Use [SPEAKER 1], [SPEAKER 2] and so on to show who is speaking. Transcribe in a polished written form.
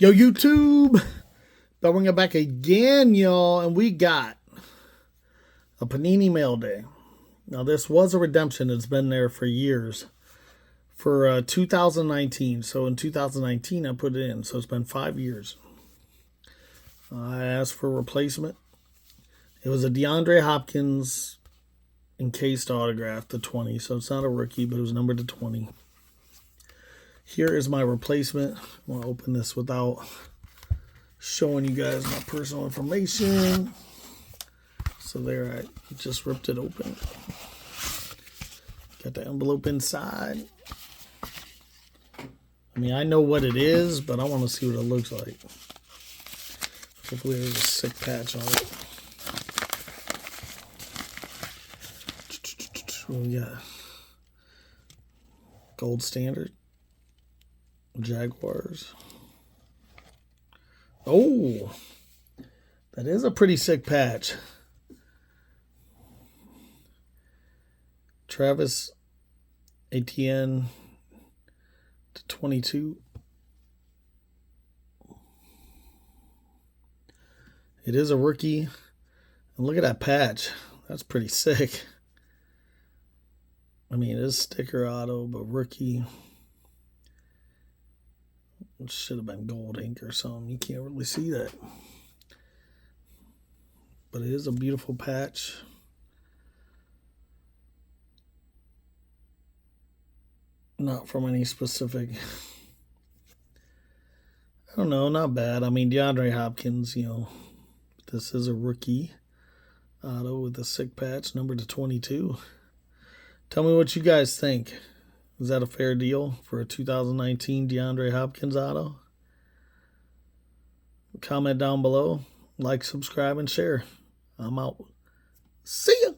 [SPEAKER 1] Yo, YouTube. Bringing it back again, y'all. And we got a Panini mail day. Now, this was a redemption. It's been there for years. For 2019. So, in 2019, I put it in. So, it's been 5 years. I asked for a replacement. It was a DeAndre Hopkins encased autograph to 20. So, it's not a rookie, but it was numbered to 20. Here is my replacement. I want to open this without showing you guys my personal information. So there, I just ripped it open. Got the envelope inside. I mean, I know what it is, but I want to see what it looks like. Hopefully there's a sick patch on it. We got gold standard. Jaguars. Oh, that is a pretty sick patch. Travis Etienne to 22. It is a rookie. And look at that patch. That's pretty sick. I mean, it is sticker auto, but rookie. It should have been gold ink or something. You can't really see that. But it is a beautiful patch. Not from any specific. I don't know, not bad. I mean, DeAndre Hopkins, this is a rookie auto with a sick patch, numbered to 22. Tell me what you guys think. Is that a fair deal for a 2019 DeAndre Hopkins auto? Comment down below. Like, subscribe, and share. I'm out. See ya.